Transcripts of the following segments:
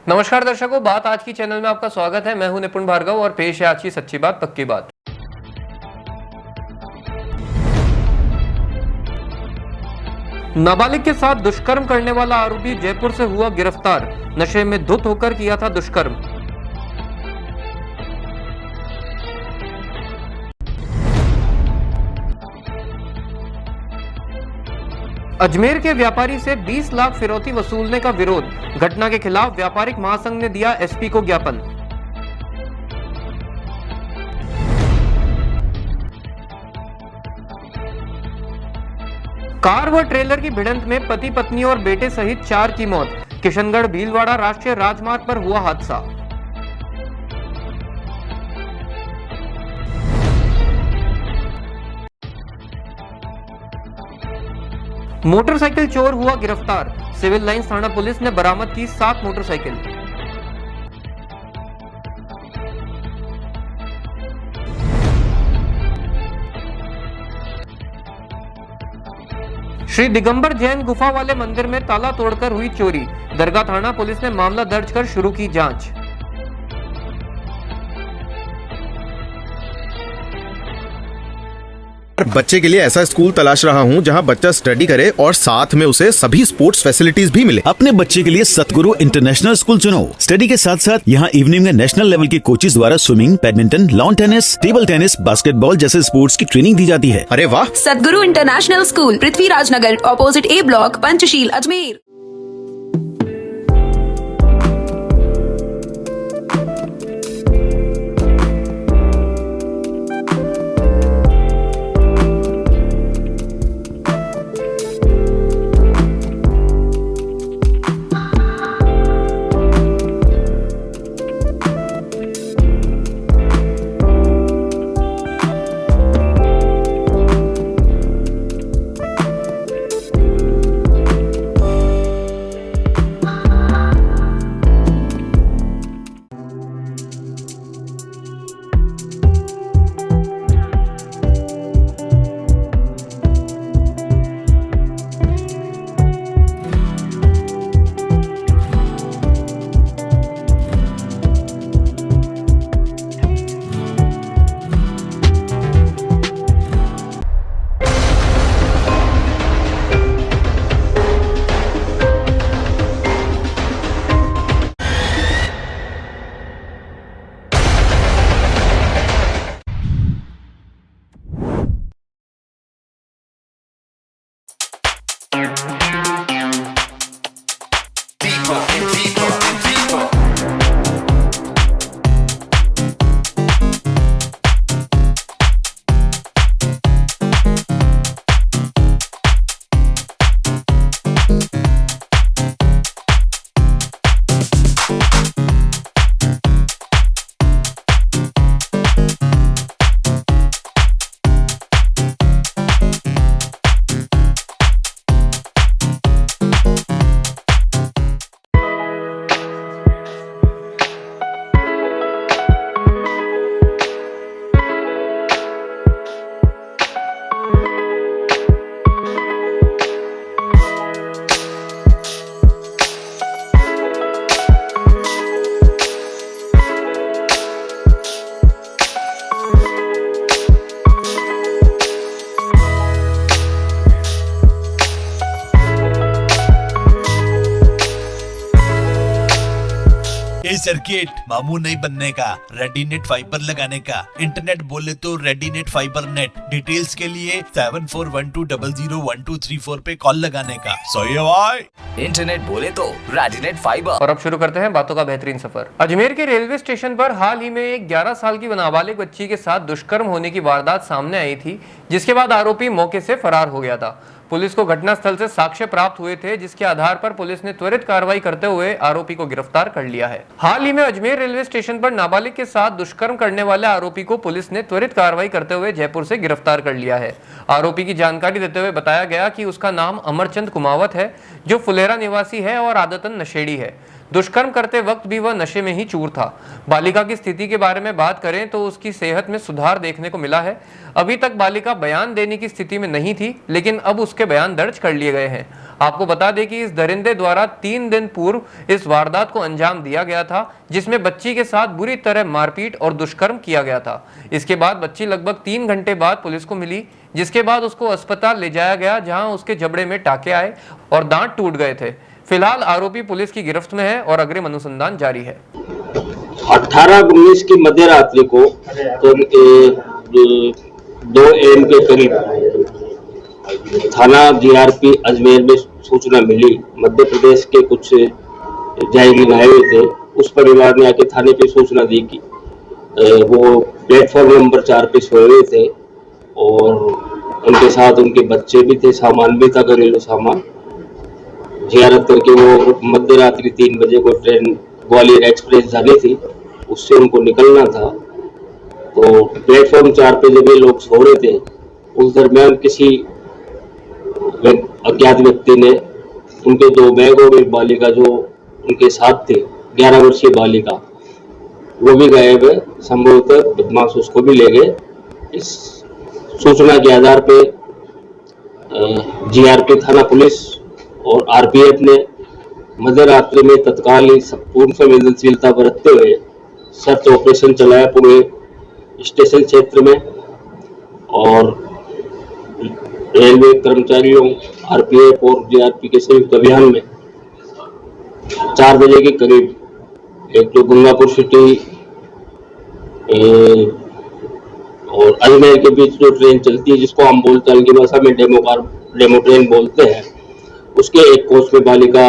नमस्कार दर्शकों, बात आज की चैनल में आपका स्वागत है। मैं हूं निपुण भार्गव और पेश है आज की सच्ची बात पक्की बात। नाबालिग के साथ दुष्कर्म करने वाला आरोपी जयपुर से हुआ गिरफ्तार। नशे में धुत होकर किया था दुष्कर्म। अजमेर के व्यापारी से 20 लाख फिरौती वसूलने का विरोध। घटना के खिलाफ व्यापारिक महासंघ ने दिया एसपी को ज्ञापन। कार व ट्रेलर की भिड़ंत में पति पत्नी और बेटे सहित 4 की मौत। किशनगढ़ भीलवाड़ा राष्ट्रीय राजमार्ग पर हुआ हादसा। मोटरसाइकिल चोर हुआ गिरफ्तार। सिविल लाइंस थाना पुलिस ने बरामद की 7 मोटरसाइकिल। श्री दिगंबर जैन गुफा वाले मंदिर में ताला तोड़कर हुई चोरी। दरगाह थाना पुलिस ने मामला दर्ज कर शुरू की जांच। बच्चे के लिए ऐसा स्कूल तलाश रहा हूं जहां बच्चा स्टडी करे और साथ में उसे सभी स्पोर्ट्स फैसिलिटीज भी मिले। अपने बच्चे के लिए सतगुरु इंटरनेशनल स्कूल चुनो। स्टडी के साथ साथ यहां इवनिंग में नेशनल लेवल के कोचेज द्वारा swimming, badminton, lawn tennis, table tennis, basketball जैसे स्पोर्ट्स की ट्रेनिंग दी जाती है। अरे वाह! सतगुरु इंटरनेशनल स्कूल, पृथ्वीराज नगर, ऑपोजिट ए ब्लॉक, पंचशील, अजमेर। सर्किट मामू नहीं बनने का, रेडीनेट फाइबर लगाने का। इंटरनेट बोले तो रेडीनेट फाइबर नेट। डिटेल्स के लिए 7412001234 पे कॉल लगाने का। सही है भाई। इंटरनेट बोले तो रेडीनेट फाइबर। और अब शुरू करते हैं बातों का बेहतरीन सफर। अजमेर के रेलवे स्टेशन पर हाल ही में एक 11 साल की नाबालिग बच्ची के साथ दुष्कर्म होने की वारदात सामने आई थी, जिसके बाद आरोपी मौके से फरार हो गया था। पुलिस को घटनास्थल से साक्ष्य प्राप्त हुए थे, जिसके आधार पर पुलिस ने त्वरित कार्रवाई करते हुए आरोपी को गिरफ्तार कर लिया है। हाल ही में अजमेर रेलवे स्टेशन पर नाबालिग के साथ दुष्कर्म करने वाले आरोपी को पुलिस ने त्वरित कार्रवाई करते हुए जयपुर से गिरफ्तार कर लिया है। आरोपी की जानकारी देते हुए बताया गया कि उसका नाम अमरचंद कुमावत है, जो फुलेरा निवासी है और आदतन नशेड़ी है। दुष्कर्म करते वक्त भी वह नशे में ही चूर था। बालिका की स्थिति के बारे में बात करें तो उसकी सेहत में सुधार देखने को मिला है। अभी तक बालिका बयान देने की स्थिति में नहीं थी, लेकिन अब उसके बयान दर्ज कर लिए गए हैं। आपको बता दें कि इस दरिंदे द्वारा 3 दिन पूर्व इस वारदात को अंजाम दिया गया था, जिसमें बच्ची के साथ बुरी तरह मारपीट और दुष्कर्म किया गया था। इसके बाद बच्ची लगभग 3 घंटे बाद पुलिस को मिली, जिसके बाद उसको अस्पताल ले जाया गया, जहां उसके जबड़े में टाके आए और दांत टूट गए थे। फिलहाल आरोपी पुलिस की गिरफ्त में है और अग्रिम अनुसंधान जारी है। 18-19 की मध्य रात्रि को 2 AM के करीब थाना GRP अजमेर में सूचना मिली। मध्य प्रदेश के कुछ जायरीन आए हुए थे। उस परिवार ने आके थाने पे सूचना दी कि वो प्लेटफॉर्म नंबर 4 पे सोए हुए थे और उनके साथ उनके बच्चे भी थे, सामान भी था, घरेलू सामान। जियारत करके वो मध्य रात्रि 3 बजे को ट्रेन ग्वालियर एक्सप्रेस जानी थी, उससे उनको निकलना था। तो प्लेटफॉर्म 4 पे जब ये लोग सो रहे थे, उस दरमियान किसी अज्ञात व्यक्ति ने उनके 2 बैग और एक बालिका जो उनके साथ थे, 11 वर्षीय बालिका, वो भी गायब है। संभवतः बदमाश उसको भी ले गए। इस सूचना के आधार पे GRP थाना पुलिस और RPF ने मध्य रात्रि में तत्काल ही पूर्ण संवेदनशीलता बरतते हुए सर्च ऑपरेशन चलाया पूरे स्टेशन क्षेत्र में और रेलवे कर्मचारियों, RPF और GRP के संयुक्त अभियान में 4 बजे के करीब एक तो गंगापुर सिटी और अजमेर के बीच जो ट्रेन चलती है, जिसको हम बोलचाल की भाषा में डेमो ट्रेन बोलते हैं, उसके एक कोच में बालिका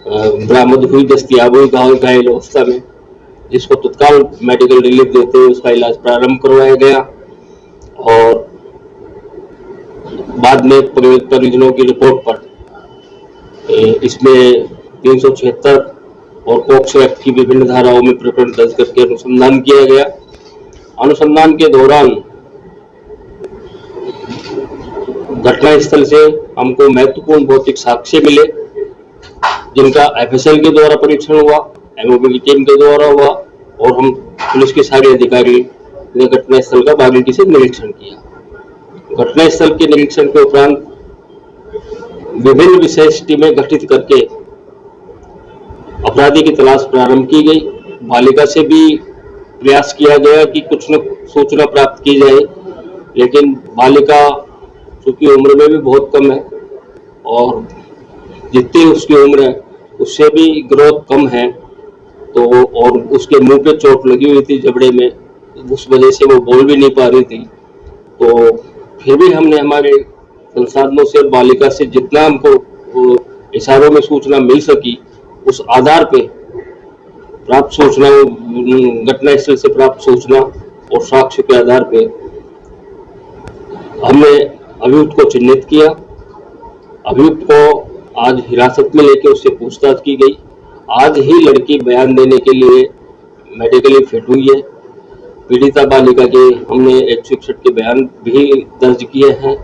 बरामद हुई, दस्तयाब हुई घायल अवस्था में, जिसको तत्काल मेडिकल रिलीफ देते हुए उसका इलाज प्रारंभ करवाया गया और बाद में परिजनों की रिपोर्ट पर इसमें 376 और पॉक्सो एक्ट की विभिन्न धाराओं में प्रकरण दर्ज करके अनुसंधान किया गया। अनुसंधान के दौरान घटनास्थल से हमको महत्वपूर्ण भौतिक साक्ष्य मिले, जिनका FSL के द्वारा परीक्षण हुआ, MOB की टीम के द्वारा हुआ और हम पुलिस के सारे अधिकारी ने घटनास्थल का बारीकी से निरीक्षण किया। घटनास्थल के निरीक्षण के उपरांत विभिन्न विशेष टीमें गठित करके अपराधी की तलाश प्रारंभ की गई। बालिका से भी प्रयास किया गया कि कुछ न सूचना प्राप्त की जाए, लेकिन बालिका चूंकि उम्र में भी बहुत कम है और जितनी उसकी उम्र है उससे भी ग्रोथ कम है, तो और उसके मुंह पे चोट लगी हुई थी जबड़े में, उस वजह से वो बोल भी नहीं पा रही थी। तो फिर भी हमने हमारे संसाधनों से बालिका से जितना हमको इशारों में सूचना मिल सकी, उस आधार पे प्राप्त सूचना, घटनास्थल से प्राप्त सूचना और साक्ष्य के आधार पे हमने अभियुक्त को चिन्हित किया। अभियुक्त को आज हिरासत में लेकर उससे पूछताछ की गई। आज ही लड़की बयान देने के लिए मेडिकली फिट हुई है। पीड़िता बालिका के हमने 161 के बयान भी दर्ज किए हैं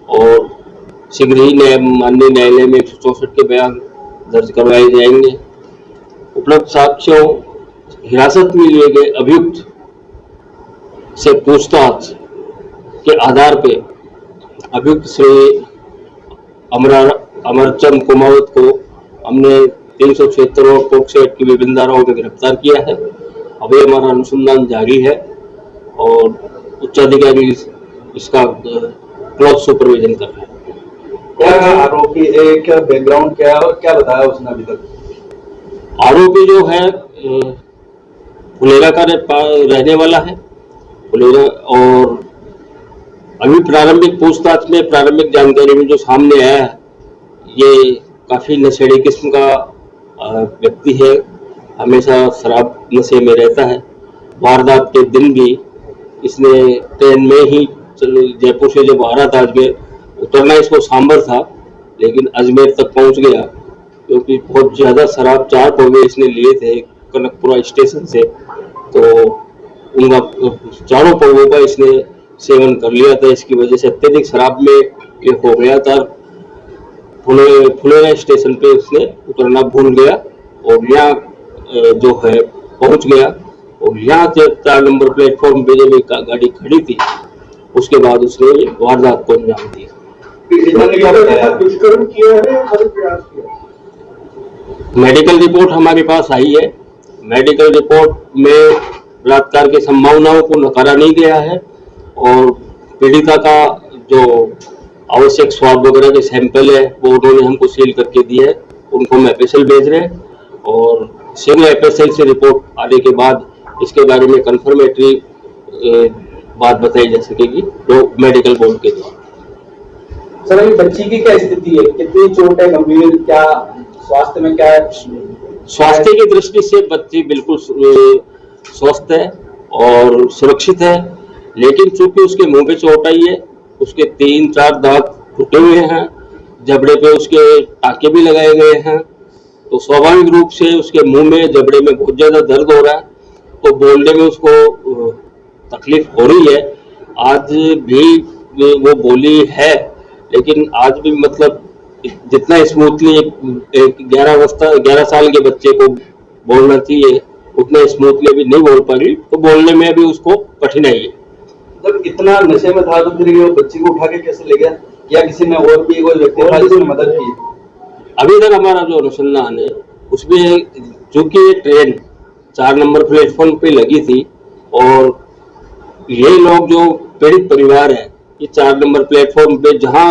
और शीघ्र ही माननीय न्यायालय में 164 के बयान दर्ज करवाए जाएंगे। उपलब्ध साक्ष्यों, हिरासत में लिए गए अभियुक्त से पूछताछ के आधार पे अभियुक्त श्री अमरचंद कुमावत को हमने 376 और पॉक्सो एक्ट की विभिन्न धाराओं में गिरफ्तार किया है। अभी हमारा अनुसंधान जारी है और उच्चाधिकारी इसका क्लोज सुपरविजन कर रहे हैं। क्या आरोपी क्या बैकग्राउंड क्या है और क्या बताया उसने अभी तक? आरोपी जो है फुलेरा का रहने वाला है, फुलेरा, और अभी प्रारंभिक पूछताछ में प्रारंभिक जानकारी में जो सामने आया है, ये काफी नशेड़ी किस्म का व्यक्ति है, हमेशा शराब नशे में रहता है। वारदात के दिन भी इसने ट्रेन में ही जयपुर से जब आ रहा था अजमेर, उतरना इसको सांबर था, लेकिन अजमेर तक पहुंच गया क्योंकि बहुत ज्यादा शराब 4 पौवे इसने लिए थे कनकपुरा स्टेशन से, तो उनका 4 पौवों का इसने सेवन कर लिया था। इसकी वजह से अत्यधिक शराब में ये हो गया था। फुलेरा स्टेशन पे उसने उतरना भूल गया और यहाँ जो है पहुंच गया और यहाँ से 4 नंबर प्लेटफॉर्म पे जब एक गाड़ी खड़ी थी उसके बाद उसने वारदात को अंजाम दिया। दुष्कर्म किया है या खाली प्रयास किया? मेडिकल रिपोर्ट हमारे पास आई है। मेडिकल रिपोर्ट में बलात्कार की संभावनाओं को नकारा नहीं गया है और पीड़िता का जो आवश्यक स्वाब वगैरह के सैंपल है वो उन्होंने हमको सील करके दिए है, उनको हम एफएसएल भेज रहे हैं और शीघ्र एफएसएल से रिपोर्ट आने के बाद इसके बारे में कंफर्मेटरी बात बताई जा सकेगी तो मेडिकल बोर्ड के द्वारा। सर अभी बच्ची की क्या स्थिति है, कितनी चोट है, गंभीर, क्या स्वास्थ्य में क्या है? स्वास्थ्य की दृष्टि से बच्ची बिल्कुल स्वस्थ है और सुरक्षित है, लेकिन चूंकि उसके मुंह पे चोट आई है, उसके 3-4 दांत टूटे हुए हैं, जबड़े पे उसके टाके भी लगाए गए हैं, तो स्वाभाविक रूप से उसके मुंह में जबड़े में बहुत ज्यादा दर्द हो रहा है, तो बोलने में उसको तकलीफ हो रही है। आज भी वो बोली है, लेकिन आज भी मतलब जितना स्मूथली एक 11 साल के बच्चे को बोलना चाहिए उतना स्मूथली भी नहीं बोल पा रही, तो बोलने में भी उसको कठिनाई है। जब इतना नशे में था तो फिर वो बच्ची को उठा के कैसे ले गया, या किसी ने और भी कोई व्यक्ति था जिसने मदद की? अभी तक हमारा जो अनुसंधान है उसमें चूंकि ये ट्रेन 4 नंबर प्लेटफॉर्म पे लगी थी और ये लोग जो पीड़ित परिवार है ये 4 नंबर प्लेटफॉर्म पे जहां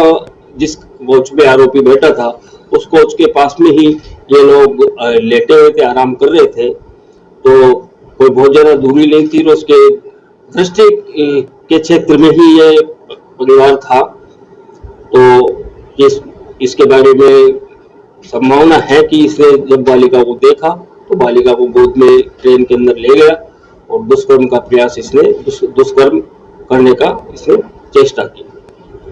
जिस कोच पे आरोपी बैठा था उस कोच के पास में ही ये लोग लेटे हुए थे, आराम कर रहे थे, तो कोई बहुत ज्यादा दूरी नहीं थी और उसके दृष्टि के क्षेत्र में ही ये परिवार था। तो इसके बारे में संभावना है कि इसने जब बालिका को देखा तो बालिका को गोद में ट्रेन के अंदर ले गया और दुष्कर्म का प्रयास इसने दुष्कर्म करने का इसने चेष्टा की।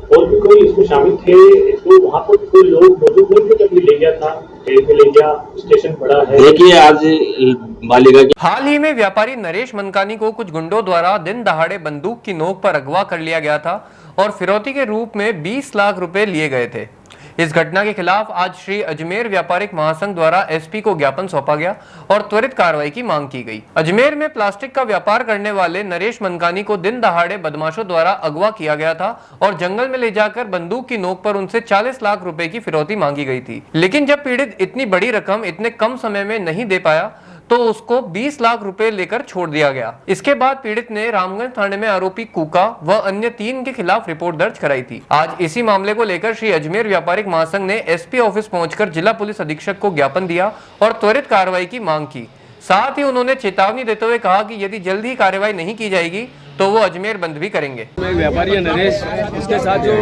और भी कोई इसमें शामिल थे तो वहाँ पर कोई लोग मौजूद नहीं थे जब ये ले गया था, ले गया, स्टेशन पड़ा है? देखिए आज बालिका की हाल ही में व्यापारी नरेश मनकानी को कुछ गुंडों द्वारा दिन दहाड़े बंदूक की नोक पर अगवा कर लिया गया था और फिरौती के रूप में 20 लाख रुपए लिए गए थे। इस घटना के खिलाफ आज श्री अजमेर व्यापारिक महासंघ द्वारा एसपी को ज्ञापन सौंपा गया और त्वरित कार्रवाई की मांग की गई। अजमेर में प्लास्टिक का व्यापार करने वाले नरेश मनकानी को दिन दहाड़े बदमाशों द्वारा अगवा किया गया था और जंगल में ले जाकर बंदूक की नोक पर उनसे 40 लाख रुपए की फिरौती मांगी गई थी, लेकिन जब पीड़ित इतनी बड़ी रकम इतने कम समय में नहीं दे पाया तो उसको 20 लाख रुपए लेकर छोड़ दिया गया। इसके बाद पीड़ित ने रामगंज थाने में आरोपी कुका व अन्य 3 के खिलाफ रिपोर्ट दर्ज कराई थी। आज इसी मामले को लेकर श्री अजमेर व्यापारिक महासंघ ने एसपी ऑफिस पहुंचकर जिला पुलिस अधीक्षक को ज्ञापन दिया और त्वरित कार्रवाई की मांग की। साथ ही उन्होंने चेतावनी देते हुए कहा कि यदि जल्द ही कार्रवाई नहीं की जाएगी तो वो अजमेर बंद भी करेंगे। व्यापारी है नरेश, उसके साथ जो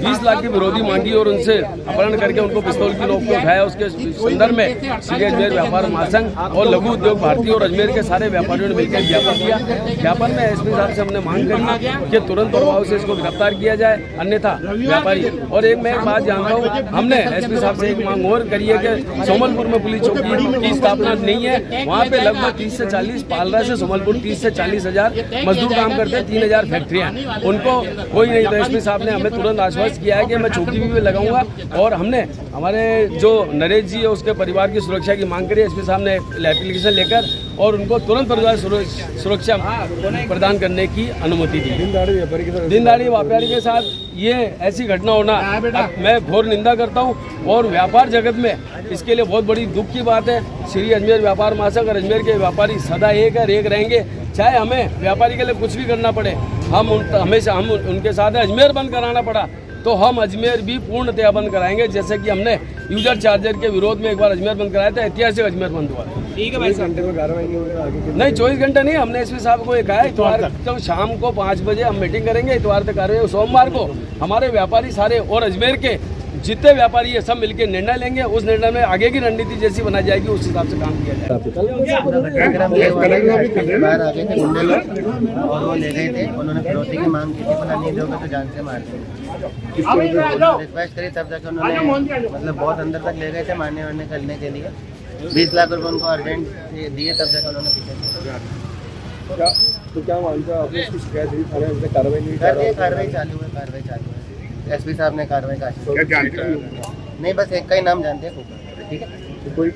20 लाख की विरोधी मांगी और उनसे अपहरण करके उनको पिस्तौल की नोक पे उठाया, उसके संदर्भ में श्री अजमेर व्यापार महासंघ और लघु उद्योग भारती और अजमेर के सारे व्यापारियों ने मिलकर ज्ञापन दिया। ज्ञापन में एसपी साहब से हमने मांग करी कि तुरंत प्रभाव से इसको गिरफ्तार किया जाए, अन्यथा व्यापारी। और एक मैं एक बात जानता हूँ, हमने एसपी साहब से एक मांग और करी है कि सोमलपुर में पुलिस चौकी की स्थापना नहीं है, वहाँ पे लगभग 30 से 40 पालरा से सोमलपुर 30 से 40 हजार मजदूर काम करते हैं, 3000 फैक्ट्रियां, उनको कोई नहीं। तो एसपी साहब ने हमें तुरंत आश्वस्त किया है कि मैं चौकी भी लगाऊंगा और हमने हमारे जो नरेश जी है उसके परिवार की सुरक्षा की मांग करी। एसपी साहब ने एप्लीकेशन लेकर और उनको तुरंत परिवार सुरक्षा प्रदान करने की अनुमति दी। दिन दहाड़ी व्यापारी के साथ ये ऐसी घटना होना मैं घोर निंदा करता हूँ और व्यापार जगत में इसके लिए बहुत बड़ी दुख की बात है। श्री अजमेर व्यापार महासंघ और अजमेर के व्यापारी सदा एक है, एक रहेंगे, चाहे हमें व्यापारी के लिए कुछ भी करना पड़े। हम उनके साथ अजमेर बंद कराना पड़ा तो हम अजमेर भी पूर्णतया बंद कराएंगे, जैसे कि हमने यूजर चार्जर के विरोध में एक बार अजमेर बंद कराया था, ऐतिहासिक अजमेर बंद हुआ। ठीक है भाई, घंटे में कार्रवाई नहीं, 24 घंटे नहीं। हमने एसपी साहब को कहा है इतवार तो शाम को 5 बजे हम मीटिंग करेंगे, इतवार तक कार्रवाई। सोमवार को हमारे व्यापारी सारे और अजमेर के जितने व्यापारी है सब मिलकर निर्णय लेंगे, उस निर्णय में आगे की रणनीति जैसी बनाई जाएगी उस हिसाब से काम किया जाएगा। बाहर आ गए थे गुंडे लोग और वो ले गए थे, उन्होंने फिरौती की मांग की थी, पता नहीं दोगे तो जान से मार देंगे। रिक्वेस्ट करी तब जाकर उन्होंने मतलब बहुत अंदर तक ले गए थे मारने वारने करने के लिए। 20 लाख रुपए उनको अर्जेंट दिए तब जाकर उन्होंने पीछे। तो क्या मानते हो आपने इसकी शिकायत दी थाने में, कार्रवाई नहीं कर रहा? कार्रवाई चालू है। एसपी साहब ने कार्रवाई का नहीं, बस एक का ही नाम जानते हैं, ठीक है। कोई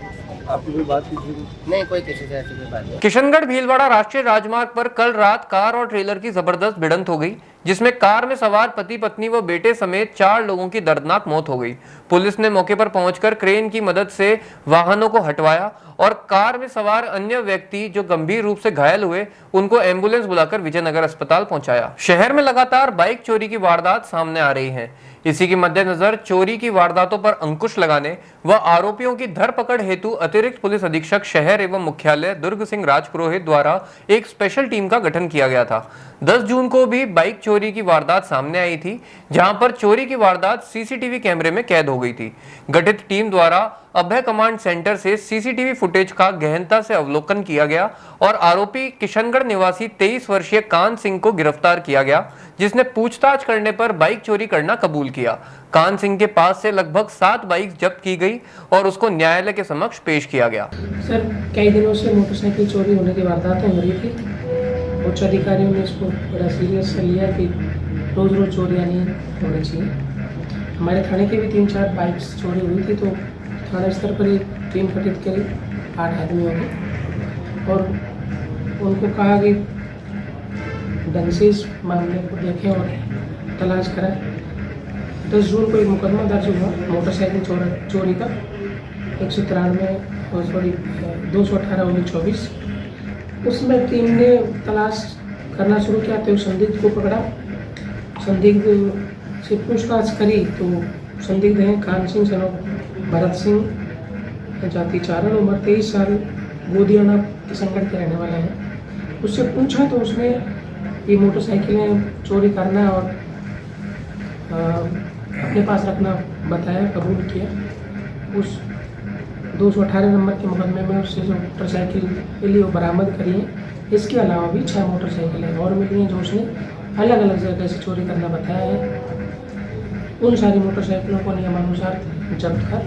आपकी कोई बात नहीं, कोई किसी से ऐसी कोई बात नहीं। किशनगढ़ भीलवाड़ा राष्ट्रीय राजमार्ग पर कल रात कार और ट्रेलर की जबरदस्त भिड़ंत हो गई, जिसमें कार में सवार पति पत्नी व बेटे समेत 4 लोगों की दर्दनाक मौत हो गई। पुलिस ने मौके पर पहुंचकर क्रेन की मदद से वाहनों को हटवाया और कार में सवार अन्य व्यक्ति जो गंभीर रूप से घायल हुए उनको एम्बुलेंस बुलाकर विजयनगर अस्पताल पहुंचाया। शहर में लगातार बाइक चोरी की वारदात सामने आ रही हैं। इसी के मद्देनजर चोरी की वारदातों पर अंकुश लगाने व आरोपियों की धरपकड़ हेतु अतिरिक्त पुलिस अधीक्षक शहर एवं मुख्यालय दुर्ग सिंह राजपुरोहित द्वारा एक स्पेशल टीम का गठन किया गया था। 10 जून को भी बाइक चोरी की वारदात सामने आई थी, जहां पर चोरी की वारदात सीसीटीवी कैमरे में कैद हो गई थी। गठित टीम द्वारा अभय कमांड सेंटर से सीसीटीवी फुटेज का गहनता से अवलोकन किया गया और आरोपी किशनगढ़ निवासी 23 वर्षीय कान सिंह को गिरफ्तार किया गया, जिसने पूछताछ करने पर बाइक चोरी करना कबूल किया। कान सिंह के पास से लगभग 7 बाइक जब्त की गई और उसको न्यायालय के समक्ष पेश किया गया। सर, कई दिनों से मोटरसाइकिल चोरी होने की वारदातें हो रही थी। उच्च अधिकारियों ने इसको बड़ा सीरियस से लिया कि रोज रोज चोरियाँ नहीं होनी चाहिए। हमारे थाने की भी 3-4 बाइक्स चोरी हुई थी, तो थाना स्तर पर एक टीम गठित करी 8 आदमियों की और उनको कहा कि ढंग से इस मामले को देखें और तलाश कराएं। 10 जून को एक मुकदमा दर्ज हुआ मोटरसाइकिल चोरी का 218/24। उसमें टीम ने तलाश करना शुरू किया तो संदिग्ध को पकड़ा। संदिग्ध से पूछताछ करी तो संदिग्ध हैं कान सिंह सन भरत सिंह, जाति चारण, उम्र 23 साल, गोदियाना किशनगढ़ के रहने वाला है। उससे पूछा तो उसने ये मोटरसाइकिलें चोरी करना और अपने पास रखना बताया, कबूल किया। उस 218 नंबर के मुकदमे में उससे जो मोटरसाइकिल मिली वो बरामद करी है। इसके अलावा भी 6 मोटरसाइकिलें और मिली हैं जो उसने अलग अलग जगह से चोरी करना बताया है। उन सारी मोटरसाइकिलों को नियमानुसार जब्त कर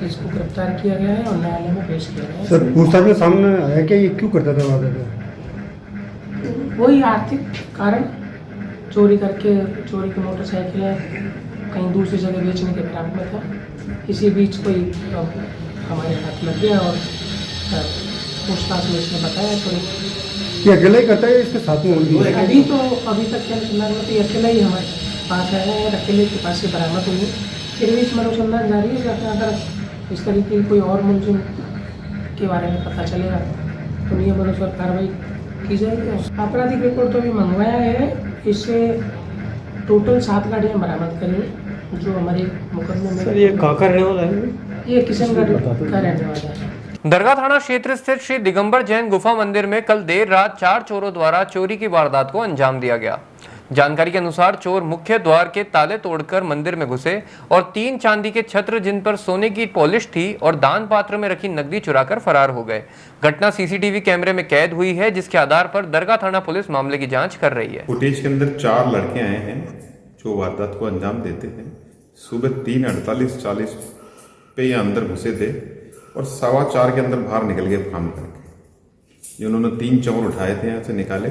इसको गिरफ्तार किया गया है और न्यायालय में पेश किया गया है। सर, पूछताछ में सामने आया क्या ये क्यों करता था वादा? वही आर्थिक कारण, चोरी करके चोरी की मोटरसाइकिलें कहीं दूसरी जगह बेचने के फिराक में था। इसी बीच कोई हमारे हाथ लग गया और पूछताछ में इसने बताया। तो ये अकेला ही करता है, इसके साथ में अभी तक क्या अनुसंधान में तो अकेला ही हमारे पास आया है, अकेले के पास से बरामद हुई। फिर भी इसमें अनुसंधान जारी है। अगर इस तरीके की कोई और मुलजिम के बारे में पता चलेगा तो नियमानुसार कार्रवाई की जाएगी। आपराधिक रिपोर्ट तो अभी मंगवाया है। इससे टोटल 7 गाड़ियाँ बरामद करी जो हमारे मुकदमे में। सर, ये कहाँ का रहने वाला है? ये किशनगढ़ का रहने वाला है। दरगाह थाना क्षेत्र स्थित श्री दिगंबर जैन गुफा मंदिर में कल देर रात 4 चोरों द्वारा चोरी की वारदात को अंजाम दिया गया। जानकारी के अनुसार चोर मुख्य द्वार के ताले तोड़कर मंदिर में घुसे और 3 चांदी के छत्र जिन पर सोने की पॉलिश थी और दान पात्र में रखी नकदी चुराकर फरार हो गए। घटना सीसीटीवी कैमरे में कैद हुई है, जिसके आधार पर दरगाह थाना पुलिस मामले की जांच कर रही है। फुटेज के अंदर 4 लड़के आए हैं जो वारदात को अंजाम देते हैं। सुबह 3:48-40 पे ये अंदर घुसे थे और 4:15 के अंदर बाहर निकल गए काम करके। जिन्होंने 3 चोर उठाए थे, यहाँ से निकाले,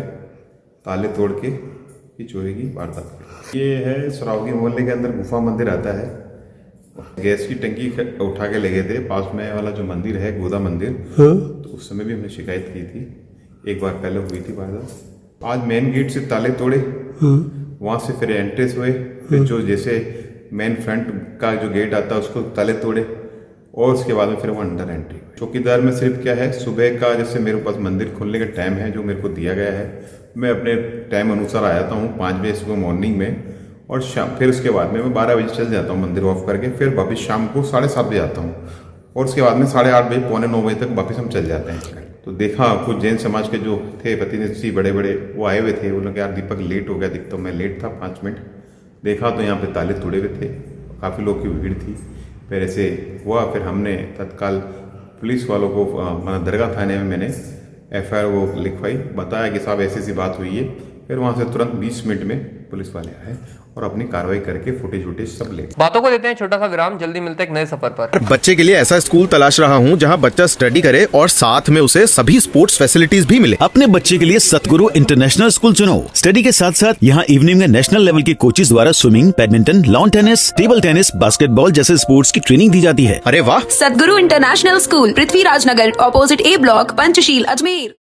ताले तोड़ के की चोरी की वारदात। ये है सरावगी मोहल्ले के अंदर गुफा मंदिर आता है। गैस की टंकी उठा के ले गए थे, पास में वाला जो मंदिर है गोदा मंदिर, तो उस समय भी हमने शिकायत की थी। एक बार पहले हुई थी वारदात। आज मेन गेट से ताले तोड़े, वहाँ से फिर एंट्रेंस हुए, फिर जो जैसे मेन फ्रंट का जो गेट आता है उसको ताले तोड़े और उसके बाद में फिर वो अंडर एंट्री। चौकीदार में सिर्फ क्या है, सुबह का जैसे मेरे पास मंदिर खुलने का टाइम है जो मेरे को दिया गया है, मैं अपने टाइम अनुसार आ जाता हूँ 5 बजे सुबह मॉर्निंग में, और शाम फिर उसके बाद में मैं 12 बजे चल जाता हूँ मंदिर ऑफ करके। फिर वापस शाम को 7:30 बजे आता हूँ और उसके बाद में 8:30 बजे 8:45 बजे तक वापस हम चल जाते हैं। तो देखा कुछ जैन समाज के जो थे प्रतिनिधि बड़े बड़े वो आए हुए थे। उन्होंने कहा यार दीपक लेट हो गया, दिखता तो मैं लेट था 5 मिनट। देखा तो यहाँ पे ताले तोड़े हुए थे, काफ़ी लोग की भीड़ थी। फिर ऐसे हुआ, फिर हमने तत्काल पुलिस वालों को दरगाह थाने में मैंने FIR वो लिखवाई, बताया कि साहब ऐसी बात हुई है। फिर वहाँ से तुरंत 20 मिनट में पुलिस वाले आए और अपनी कार्रवाई करके फुटेज वुटेज सब ले। बातों को लेते हैं छोटा सा विराम, जल्दी मिलते हैं एक नए सफर पर। बच्चे के लिए ऐसा स्कूल तलाश रहा हूँ जहाँ बच्चा स्टडी करे और साथ में उसे सभी स्पोर्ट्स फैसिलिटीज भी मिले। अपने बच्चे के लिए सतगुरु इंटरनेशनल स्कूल चुनो। स्टडी के साथ साथ यहाँ इवनिंग में नेशनल लेवल के कोचेज द्वारा swimming, badminton, lawn tennis, table tennis, basketball जैसे स्पोर्ट्स की ट्रेनिंग दी जाती है। अरे वाह! सतगुरु इंटरनेशनल स्कूल, पृथ्वीराज नगर, ऑपोजिट ए ब्लॉक, पंचशील, अजमेर।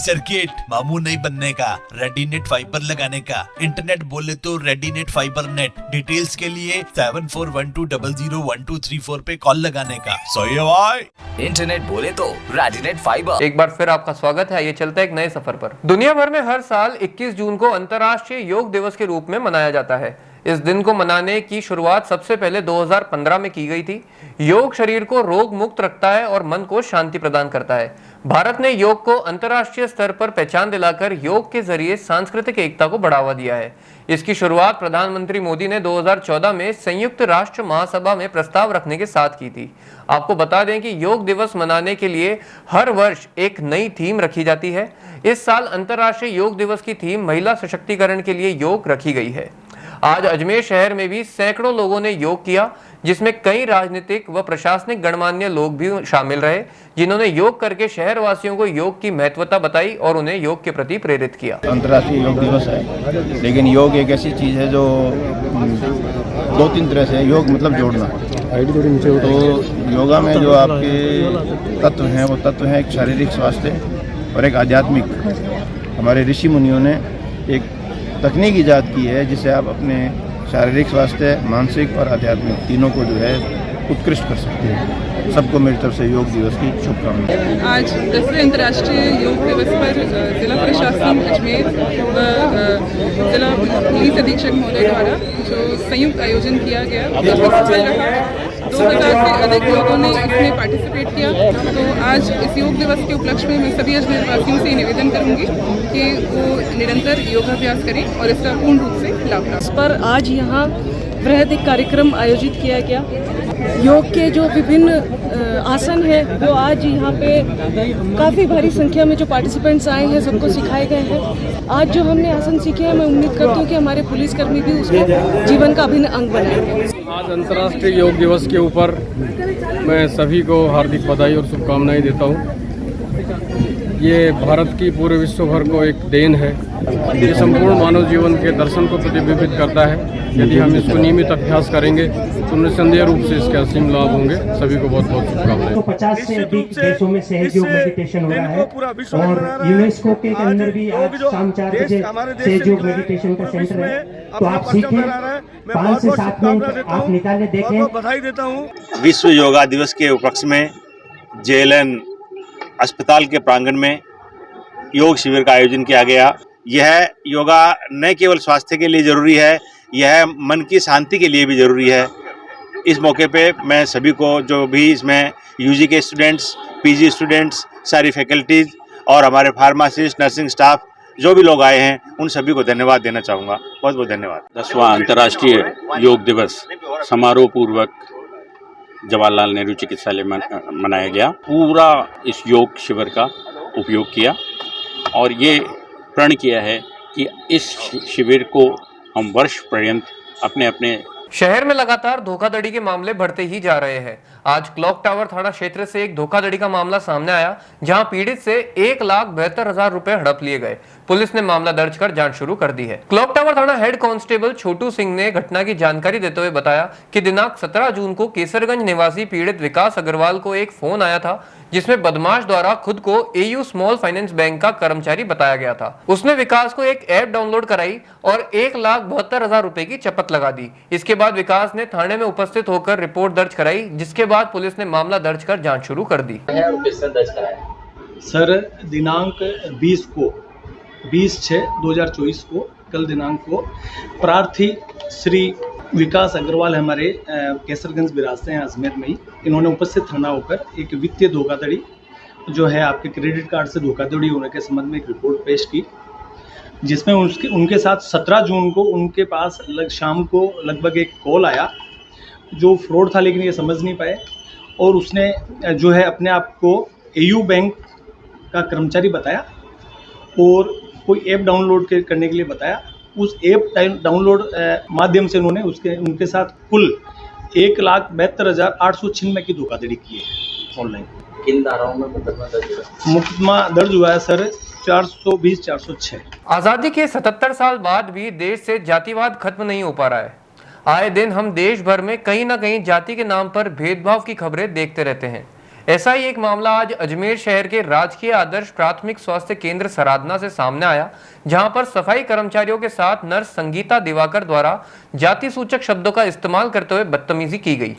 सर्किट मामू नहीं बनने का, रेडीनेट फाइबर लगाने का, इंटरनेट बोले तो रेडीनेट फाइबर नेट। डिटेल्स के लिए 7412001234 पे कॉल लगाने का। सही है भाई। इंटरनेट बोले तो रेडीनेट फाइबर। एक बार फिर आपका स्वागत है। ये चलता है एक नए सफर पर। दुनिया भर में हर साल 21 जून को अंतर्राष्ट्रीय योग दिवस के रूप में मनाया जाता है। इस दिन को मनाने की शुरुआत सबसे पहले 2015 में की गई थी। योग शरीर को रोग मुक्त रखता है और मन को शांति प्रदान करता है। भारत ने योग को अंतर्राष्ट्रीय स्तर पर पहचान दिलाकर योग के जरिए सांस्कृतिक एकता को बढ़ावा दिया है। इसकी शुरुआत प्रधानमंत्री मोदी ने 2014 में संयुक्त राष्ट्र महासभा में प्रस्ताव रखने के साथ की थी। आपको बता दें कि योग दिवस मनाने के लिए हर वर्ष एक नई थीम रखी जाती है। इस साल अंतर्राष्ट्रीय योग दिवस की थीम महिला सशक्तिकरण के लिए योग रखी गई है। आज अजमेर शहर में भी सैकड़ों लोगों ने योग किया, जिसमें कई राजनीतिक व प्रशासनिक गणमान्य लोग भी शामिल रहे, जिन्होंने योग करके शहर वासियों को योग की महत्वता बताई और उन्हें योग के प्रति प्रेरित किया। अंतर्राष्ट्रीय योग दिवस है, लेकिन योग एक ऐसी चीज़ है जो 2-3 तरह से योग मतलब जोड़ना। तो योगा में जो आपके तत्व हैं वो तत्व हैं एक शारीरिक स्वास्थ्य और एक आध्यात्मिक। हमारे ऋषि मुनियों ने एक तकनीक ईजाद की है जिससे आप अपने शारीरिक स्वास्थ्य, मानसिक और आध्यात्मिक तीनों को जो है उत्कृष्ट कर सकते हैं। सबको मेरी तरफ से योग दिवस की शुभकामनाएं। आज 10वें अंतर्राष्ट्रीय योग दिवस पर जिला प्रशासन अजमेर व जिला पुलिस अधीक्षक महोदय द्वारा जो संयुक्त आयोजन किया गया काफ़ी सफल रहा। 2000 से अधिक लोगों ने इसमें पार्टिसिपेट किया। तो आज इस योग दिवस के उपलक्ष्य में मैं सभी अजमेर वासियों से निवेदन करूंगी कि वो निरंतर योगाभ्यास करें और इसका पूर्ण रूप से लाभ लें। इस पर आज यहाँ वृहद एक कार्यक्रम आयोजित किया गया। योग के जो विभिन्न आसन हैं वो आज यहाँ पे काफ़ी भारी संख्या में जो पार्टिसिपेंट्स आए हैं सबको सिखाए गए हैं। आज जो हमने आसन सीखे हैं मैं उम्मीद करती हूँ कि हमारे पुलिसकर्मी भी उसको जीवन का अभिन्न अंग बनाएंगे। आज अंतर्राष्ट्रीय योग दिवस के ऊपर मैं सभी को हार्दिक बधाई और शुभकामनाएं देता हूँ। ये भारत की पूरे विश्व भर को एक देन है। ये संपूर्ण मानव जीवन के दर्शन को प्रतिबिंबित करता है। यदि हम इसको नियमित अभ्यास करेंगे तो निस्संदेह रूप से इसके असीम लाभ होंगे। सभी को बहुत बहुत शुभकामनाएं। 50 से अधिक देशों में सहयोग मेडिटेशन हो रहा है और यूनेस्को के अंदर भी आज शाम 4 बजे सहयोग मेडिटेशन का सेंटर है। तो आप सीखें, 5 से 7 मिनट आप निकाले, देखें। बधाई देता हूँ। विश्व योगा दिवस के उपलक्ष्य में JLN अस्पताल के प्रांगण में योग शिविर का आयोजन किया गया। यह योगा न केवल स्वास्थ्य के लिए जरूरी है, यह मन की शांति के लिए भी जरूरी है। इस मौके पे मैं सभी को, जो भी इसमें UG के स्टूडेंट्स, PG स्टूडेंट्स, सारी फैकल्टीज और हमारे फार्मासिस्ट, नर्सिंग स्टाफ जो भी लोग आए हैं, उन सभी को धन्यवाद देना चाहूँगा। बहुत बहुत धन्यवाद। 10वां अंतर्राष्ट्रीय योग दिवस समारोह पूर्वक जवाहरलाल नेहरू चिकित्सालय में मनाया गया। पूरा इस योग शिविर का उपयोग किया और ये प्रण किया है कि इस शिविर को हम वर्ष पर्यंत अपने अपने शहर में लगातार धोखाधड़ी के मामले बढ़ते ही जा रहे हैं। आज क्लॉक टावर थाना क्षेत्र से एक धोखाधड़ी का मामला सामने आया, जहां पीड़ित से 1,72,000 रुपए हड़प लिए गए। पुलिस ने मामला दर्ज कर जांच शुरू कर दी है। क्लॉक टावर थाना हेड कांस्टेबल छोटू सिंह ने घटना की जानकारी देते हुए बताया कि दिनांक 17 जून को केसरगंज निवासी पीड़ित विकास अग्रवाल को एक फोन आया था, जिसमें बदमाश द्वारा खुद को AU स्मॉल फाइनेंस बैंक का कर्मचारी बताया गया था। उसने विकास को एक ऐप डाउनलोड कराई और 1,72,000 रुपए की चपत लगा दी। इसके बाद विकास ने थाने में उपस्थित होकर रिपोर्ट दर्ज कराई, जिसके बाद पुलिस ने मामला दर्ज कर जांच शुरू कर दी। सर, दिनांक 20/6/2024 को, कल दिनांक को प्रार्थी श्री विकास अग्रवाल हमारे केसरगंज बिरासते हैं अजमेर में ही। इन्होंने उपस्थित थाना होकर एक वित्तीय धोखाधड़ी जो है आपके क्रेडिट कार्ड से धोखाधड़ी होने के संबंध में एक रिपोर्ट पेश की, जिसमें उनके साथ 17 जून को उनके पास शाम को लगभग एक कॉल आया जो फ्रॉड था, लेकिन ये समझ नहीं पाए और उसने जो है अपने आप को AU बैंक का कर्मचारी बताया और कोई ऐप डाउनलोड करने के लिए बताया। उस ऐप डाउनलोड माध्यम से उन्होंने उनके साथ कुल 1,72,896 की धोखाधड़ी की है ऑनलाइन। किन धाराओं में मुकदमा दर्ज हुआ है सर? 420-406। आजादी के 77 साल बाद भी देश से जातिवाद खत्म नहीं हो पा रहा है। आए दिन हम देश भर में कहीं ना कहीं जाति के नाम पर भेदभाव की खबरें देखते रहते हैं। ऐसा ही एक मामला आज अजमेर शहर के राजकीय आदर्श प्राथमिक स्वास्थ्य केंद्र सराधना से सामने आया, जहां पर सफाई कर्मचारियों के साथ नर्स संगीता दिवाकर द्वारा जाति सूचक शब्दों का इस्तेमाल करते हुए बदतमीजी की गई।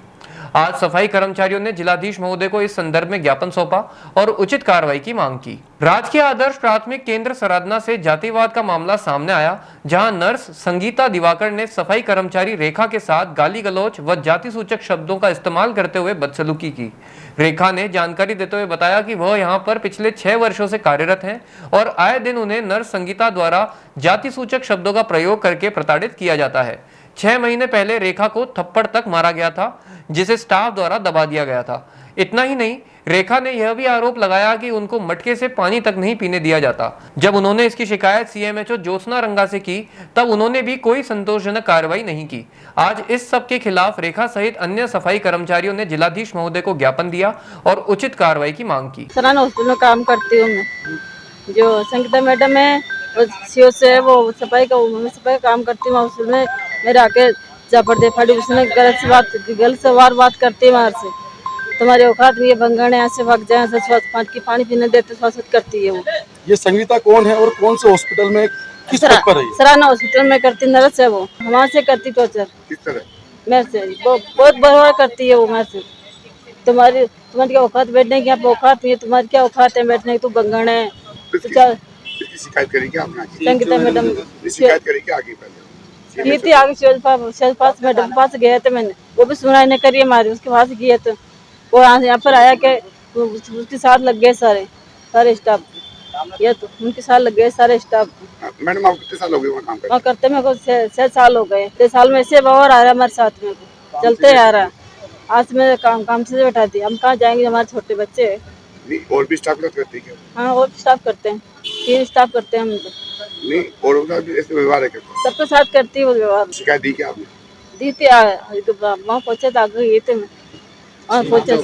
आज सफाई कर्मचारियों ने जिलाधीश महोदय को इस संदर्भ में ज्ञापन सौंपा और उचित कार्रवाई की मांग की। राजकीय आदर्श प्राथमिक केंद्र सराधना से जातिवाद का मामला सामने आया, जहां नर्स संगीता दिवाकर ने सफाई कर्मचारी रेखा के साथ गाली गलौच व जाति सूचक शब्दों का इस्तेमाल करते हुए बदसलूकी की। रेखा ने जानकारी देते हुए बताया कि वह यहां पर पिछले 6 वर्षों से कार्यरत हैं और आए दिन उन्हें नर्स संगीता द्वारा जाति सूचक शब्दों का प्रयोग करके प्रताड़ित किया जाता है। 6 महीने पहले रेखा को थप्पड़ तक मारा गया था, जिसे स्टाफ द्वारा दबा दिया गया था। इतना ही नहीं, रेखा ने यह भी आरोप लगाया कि उनको मटके से पानी तक नहीं पीने दिया जाता। जब उन्होंने इसकी शिकायत CMHO ज्योत्सना रंगा से की, तब उन्होंने भी कोई संतोषजनक कार्रवाई नहीं की। आज इस सब के खिलाफ रेखा सहित अन्य सफाई कर्मचारियों ने जिलाधीश महोदय को ज्ञापन दिया और उचित कार्रवाई की मांग की। सराहना हॉस्पिटल में काम करती हूँ मैं, जो संगीता मैडम है CO से वो सफाई का काम करती हूँ। उसमें मेरे आके झापड़ दे फाड़ी, उसने गलत से वार बात करती है वहाँ से, तुम्हारे औकात में ये भंगण है, ऐसे भाग जाए, ऐसे पानी पीने देते स्वागत करती है वो। ये संगीता कौन है और कौन से हॉस्पिटल में किस पद पर है? सराहना हॉस्पिटल में करती नर्स है वो, वहाँ से करती टॉर्चर। किस तरह? मेरे से बहुत बड़ा करती है वो मेरे से। तुम्हारी क्या औकात बैठने की? आप औकात नहीं है, तुम्हारी क्या औकात है बैठने की? तू भंगण है। शिकायत करेंगे आपने? संगीता मैडम शिकायत करेंगे आगे की थी, आगे पास मैडम के पास गए थे मैंने, वो भी सुनाई नहीं करी हमारी, उसके पास किए थे। वो यहाँ पर आया कि उसके साथ लग गए सारे स्टाफ, ये तो उनके साथ लग गए सारे स्टाफ। मैडम आप कितने साल हो गए वहाँ काम करते? करते मेरे को 6 साल हो गए। 6 साल में से बाहर आ रहा है हमारे साथ में, चलते आ रहा है। आज मैं काम से बैठा दी, हम कहाँ जाएंगे, हमारे छोटे बच्चे। और भी स्टाफ करते हैं? हाँ, और भी स्टाफ करते हैं, 3 स्टाफ करते हैं हम तो। नहीं, और ऐसे व्यवहार है? सबके साथ करती है वो व्यवहार। शिकायत दी क्या आपने? दी थी, वहाँ पहुँचे तो आगे गए थे मैं, वहाँ पहुँचे से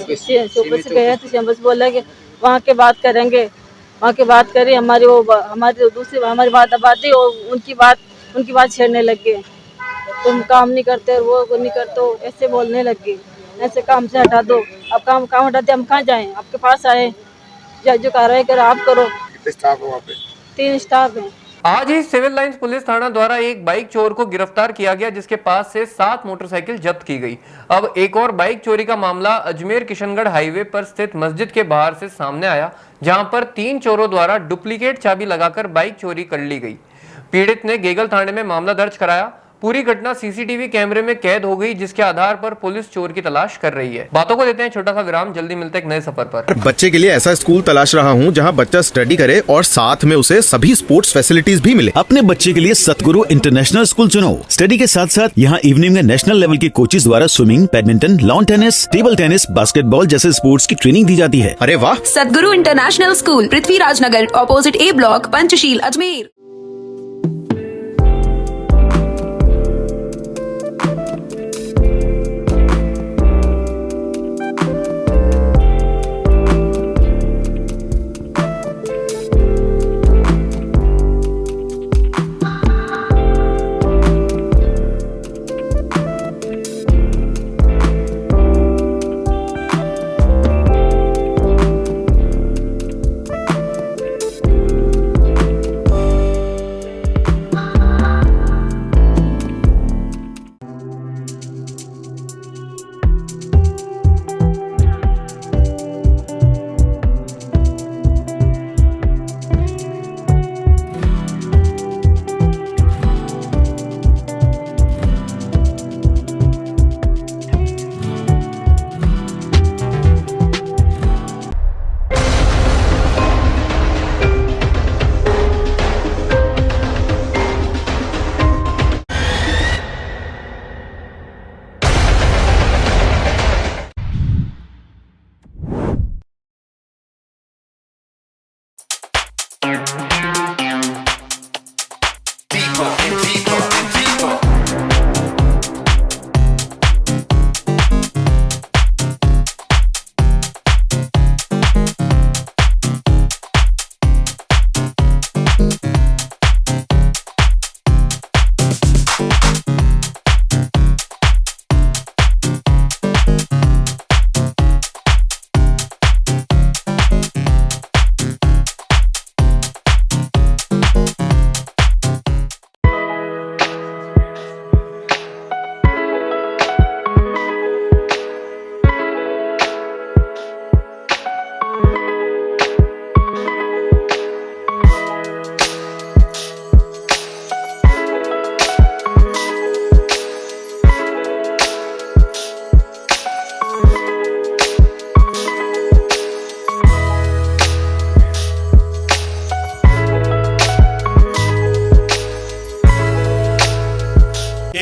गए थे, बस बोला कि वहाँ के बात करेंगे, वहाँ की बात करी, हमारी दूसरी हमारी बात दबाती और उनकी बात छेड़ने लग गए। तुम काम नहीं करते और वो नहीं करते, ऐसे बोलने लग गए। ऐसे काम से हटा दो, अब काम हटा दे, हम कहाँ जाएं? आपके पास आए, जो कार्रवाई करो आप करो। कितने स्टाफ है वहाँ पे? 3 स्टाफ हैं। आज ही सिविल लाइंस पुलिस थाना द्वारा एक बाइक चोर को गिरफ्तार किया गया, जिसके पास से 7 मोटरसाइकिल जब्त की गई। अब एक और बाइक चोरी का मामला अजमेर किशनगढ़ हाईवे पर स्थित मस्जिद के बाहर से सामने आया, जहां पर 3 चोरों द्वारा डुप्लीकेट चाबी लगाकर बाइक चोरी कर ली गई। पीड़ित ने गेगल थाने में मामला दर्ज कराया। पूरी घटना सीसीटीवी कैमरे में कैद हो गई, जिसके आधार पर पुलिस चोर की तलाश कर रही है। बातों को देते हैं छोटा सा विराम, जल्दी मिलते हैं एक नए सफर पर। बच्चे के लिए ऐसा स्कूल तलाश रहा हूँ जहाँ बच्चा स्टडी करे और साथ में उसे सभी स्पोर्ट्स फैसिलिटीज भी मिले। अपने बच्चे के लिए सतगुरु इंटरनेशनल स्कूल चुनो। स्टडी के साथ साथ यहाँ इवनिंग में नेशनल लेवल के कोचेज द्वारा swimming, badminton, lawn tennis, table tennis, basketball जैसे स्पोर्ट्स की ट्रेनिंग दी जाती है। अरे वाह! सतगुरु इंटरनेशनल स्कूल, पृथ्वीराज नगर, ऑपोजिट ए ब्लॉक, पंचशील, अजमेर।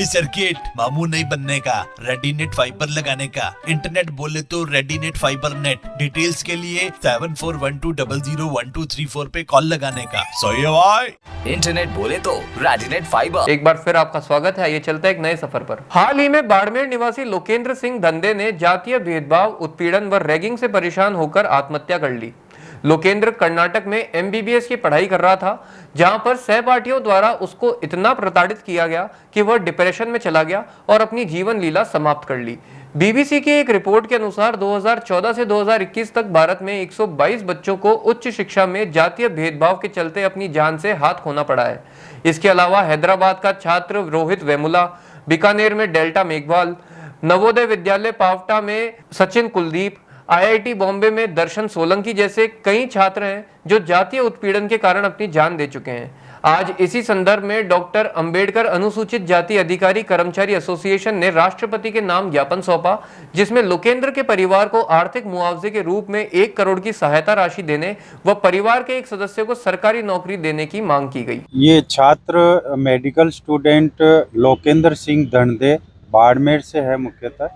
सर्किट मामू नहीं बनने का, रेडीनेट फाइबर लगाने का। इंटरनेट बोले तो रेडीनेट फाइबर नेट। डिटेल्स के लिए 7412001234 पे कॉल लगाने का। सही है भाई। इंटरनेट बोले तो रेडीनेट फाइबर। एक बार फिर आपका स्वागत है। ये चलता है एक नए सफर पर। हाल ही में बाड़मेर निवासी लोकेंद्र सिंह धंधे ने जातीय भेदभाव, उत्पीड़न व रैगिंग से परेशान होकर आत्महत्या कर ली। लोकेंद्र कर्नाटक में एमबीबीएस की पढ़ाई कर रहा था, जहां पर सहपाठियों द्वारा उसको इतना प्रताड़ित किया गया कि वह डिप्रेशन में चला गया और अपनी जीवन लीला समाप्त कर ली। बीबीसी की एक रिपोर्ट के अनुसार 2014 से 2021 तक भारत में 122 बच्चों को उच्च शिक्षा में जातीय भेदभाव के चलते अपनी जान से हाथ खोना पड़ा है। इसके अलावा हैदराबाद का छात्र रोहित वेमुला, बीकानेर में डेल्टा मेघवाल, नवोदय विद्यालय पावटा में सचिन कुलदीप, आईआईटी बॉम्बे में दर्शन सोलंकी जैसे कई छात्र हैं जो जातीय उत्पीड़न के कारण अपनी जान दे चुके हैं। आज इसी संदर्भ में डॉक्टर अंबेडकर अनुसूचित जाति अधिकारी कर्मचारी एसोसिएशन ने राष्ट्रपति के नाम ज्ञापन सौंपा, जिसमें लोकेंद्र के परिवार को आर्थिक मुआवजे के रूप में 1 करोड़ की सहायता राशि देने व परिवार के एक सदस्य को सरकारी नौकरी देने की मांग की गई। ये छात्र मेडिकल स्टूडेंट लोकेंद्र सिंह धंधे बाड़मेर से है मुख्यतः,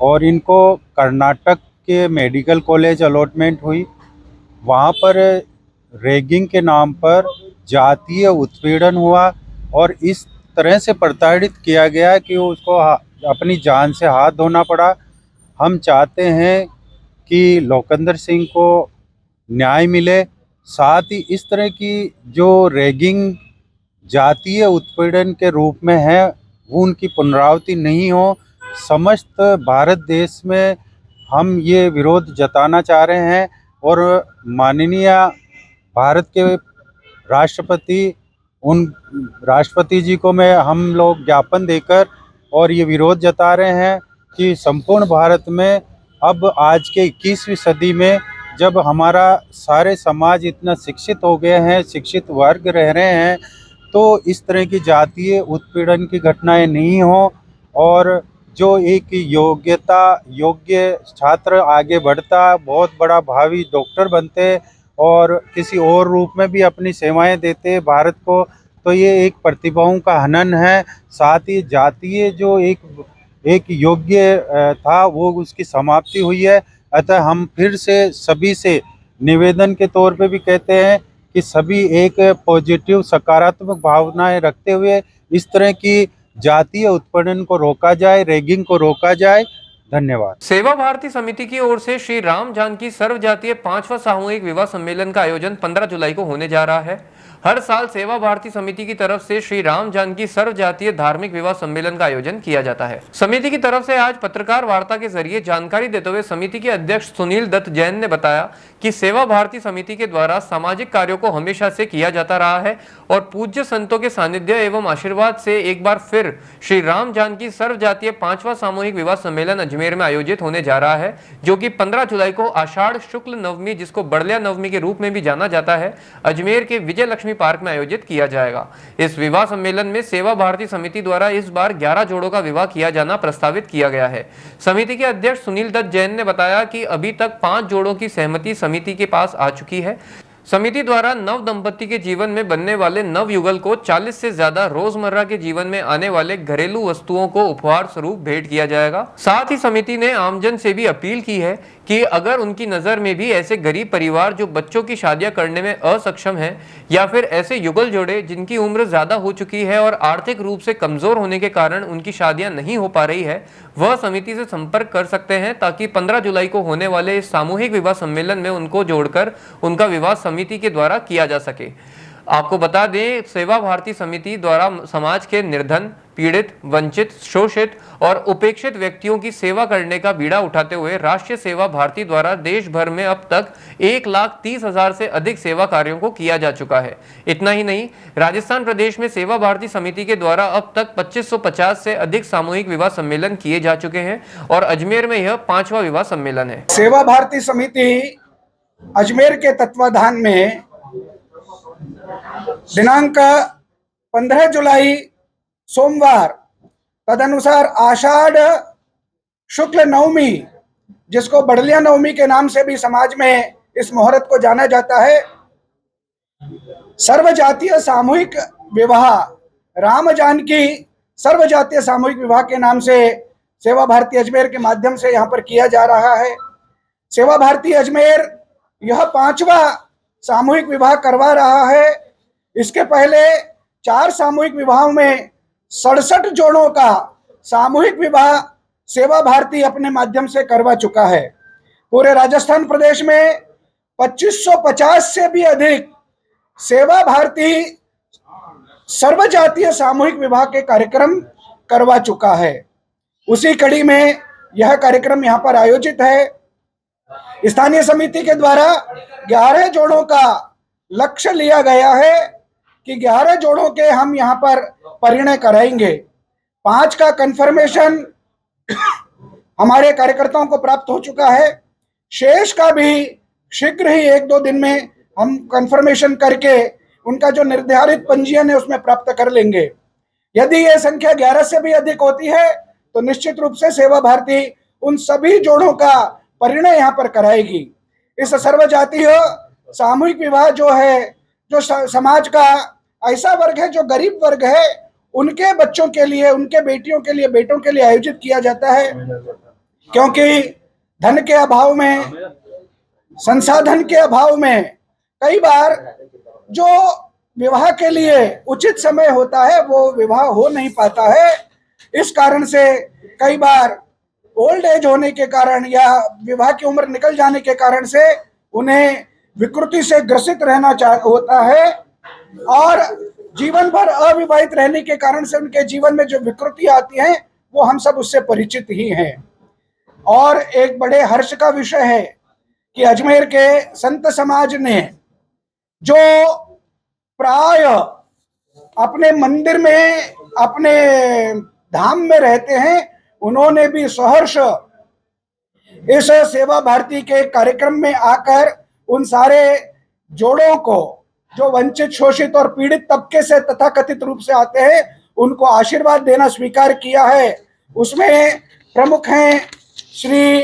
और इनको कर्नाटक के मेडिकल कॉलेज अलॉटमेंट हुई। वहाँ पर रैगिंग के नाम पर जातीय उत्पीड़न हुआ और इस तरह से प्रताड़ित किया गया कि उसको अपनी जान से हाथ धोना पड़ा। हम चाहते हैं कि लोकेंद्र सिंह को न्याय मिले, साथ ही इस तरह की जो रैगिंग जातीय उत्पीड़न के रूप में है वो उनकी पुनरावृत्ति नहीं हो। समस्त भारत देश में हम ये विरोध जताना चाह रहे हैं और माननीय भारत के राष्ट्रपति जी को हम लोग ज्ञापन देकर और ये विरोध जता रहे हैं कि संपूर्ण भारत में अब आज के 21वीं सदी में जब हमारा सारे समाज इतना शिक्षित हो गए हैं, शिक्षित वर्ग रह रहे हैं, तो इस तरह की जातीय उत्पीड़न की घटनाएं नहीं हो और जो एक योग्य छात्र आगे बढ़ता, बहुत बड़ा भावी डॉक्टर बनते और किसी और रूप में भी अपनी सेवाएं देते भारत को, तो ये एक प्रतिभाओं का हनन है। साथ ही जातीय जो एक योग्य था वो उसकी समाप्ति हुई है। अतः हम फिर से सभी से निवेदन के तौर पे भी कहते हैं कि सभी एक पॉजिटिव सकारात्मक भावनाएं रखते हुए इस तरह की जातीय उत्पीड़न को रोका जाए, रैगिंग को रोका जाए। धन्यवाद। सेवा भारती समिति की ओर से श्री राम जानकी सर्व जातीय 5वां सामूहिक विवाह सम्मेलन का आयोजन 15 जुलाई को होने जा रहा है। हर साल सेवा भारती समिति की तरफ से श्री राम जानकी सर्व जातीय धार्मिक विवाह सम्मेलन का आयोजन किया जाता है। समिति की तरफ से आज पत्रकार वार्ता के जरिए जानकारी देते हुए समिति के अध्यक्ष सुनील दत्त जैन ने बताया कि सेवा भारती समिति के द्वारा सामाजिक कार्यों को हमेशा से किया जाता रहा है और पूज्य संतों के सानिध्य एवं आशीर्वाद से एक बार फिर श्री राम जानकी सर्व जातीय 5वां सामूहिक विवाह सम्मेलन अजमेर में आयोजित होने जा रहा है, जो कि 15 जुलाई को आषाढ़ शुक्ल नवमी, जिसको बड़लिया नवमी के रूप में भी जाना जाता है, अजमेर के विजय लक्ष्मी पार्क में आयोजित किया जाएगा। इस विवाह सम्मेलन में सेवा भारती समिति द्वारा इस बार 11 जोड़ों का विवाह किया जाना प्रस्तावित किया गया है। समिति के अध्यक्ष सुनील दत्त जैन ने बताया कि अभी तक 5 जोड़ों की सहमति समिति के पास आ चुकी है। समिति द्वारा नव दंपति के जीवन में बनने वाले नव युगल को 40 से ज्यादा रोजमर्रा के जीवन में आने वाले घरेलू वस्तुओं को उपहार स्वरूप भेंट किया जाएगा। साथ ही समिति ने आमजन से भी अपील की है कि अगर उनकी नज़र में भी ऐसे गरीब परिवार जो बच्चों की शादियां करने में असक्षम हैं या फिर ऐसे युगल जोड़े जिनकी उम्र ज़्यादा हो चुकी है और आर्थिक रूप से कमज़ोर होने के कारण उनकी शादियां नहीं हो पा रही है, वह समिति से संपर्क कर सकते हैं ताकि 15 जुलाई को होने वाले इस सामूहिक विवाह सम्मेलन में उनको जोड़कर उनका विवाह समिति के द्वारा किया जा सके। आपको बता दें, सेवा भारती समिति द्वारा समाज के निर्धन, पीड़ित, वंचित, शोषित और उपेक्षित व्यक्तियों की सेवा करने का बीड़ा उठाते हुए राष्ट्रीय सेवा भारती द्वारा देश भर में अब तक 1,30,000 से अधिक सेवा कार्यों को किया जा चुका है। इतना ही नहीं, राजस्थान प्रदेश में सेवा भारती समिति के द्वारा अब तक 2550 से अधिक सामूहिक विवाह सम्मेलन किए जा चुके हैं और अजमेर में यह 5वां विवाह सम्मेलन है। सेवा भारती समिति अजमेर के तत्वाधान में दिनांक 15 जुलाई सोमवार तदनुसार आषाढ़ शुक्ल नवमी, जिसको बड़लिया नवमी के नाम से भी समाज में इस मुहूर्त को जाना जाता है, सर्व जातीय सामूहिक विवाह राम जानकी सर्व जातीय सामूहिक विवाह के नाम से सेवा भारती अजमेर के माध्यम से यहाँ पर किया जा रहा है। सेवा भारती अजमेर यह 5वां सामूहिक विवाह करवा रहा है। इसके पहले 4 सामूहिक विवाहों में 67 जोड़ों का सामूहिक विवाह सेवा भारती अपने माध्यम से करवा चुका है। पूरे राजस्थान प्रदेश में 2550 से भी अधिक सेवा भारती सर्व जातीय सामूहिक विवाह के कार्यक्रम करवा चुका है। उसी कड़ी में यह कार्यक्रम यहाँ पर आयोजित है। स्थानीय समिति के द्वारा 11 जोड़ों का लक्ष्य लिया गया है कि 11 जोड़ों के हम यहाँ पर परिणय कराएंगे। 5 का कंफर्मेशन हमारे कार्यकर्ताओं को प्राप्त हो चुका है। शेष का भी शीघ्र ही 1-2 दिन में हम कंफर्मेशन करके उनका जो निर्धारित पंजीयन है उसमें प्राप्त कर लेंगे। यदि ये संख्या 11 से भी अधिक होती है तो निश्चित रूप से सेवा भारती उन सभी जोड़ों का परिणय यहाँ पर कराएगी। इस सर्व जातीय सामूहिक विवाह जो है, जो समाज का ऐसा वर्ग है जो गरीब वर्ग है, उनके बच्चों के लिए, उनके बेटियों के लिए, बेटों के लिए आयोजित किया जाता है। क्योंकि धन के अभाव में, संसाधन के अभाव में कई बार जो विवाह के लिए उचित समय होता है वो विवाह हो नहीं पाता है। इस कारण से कई बार ओल्ड एज होने के कारण या विवाह की उम्र निकल जाने के कारण से उन्हें विकृति से ग्रसित रहना होता है और जीवन भर अविवाहित रहने के कारण से उनके जीवन में जो विकृति आती हैं वो हम सब उससे परिचित ही हैं। और एक बड़े हर्ष का विषय है कि अजमेर के संत समाज ने जो प्राय अपने मंदिर में अपने धाम में रहते हैं, उन्होंने भी सहर्ष इस सेवा भारती के कार्यक्रम में आकर उन सारे जोड़ों को जो वंचित, शोषित और पीड़ित तबके से तथाकथित रूप से आते हैं उनको आशीर्वाद देना स्वीकार किया है। उसमें प्रमुख हैं श्री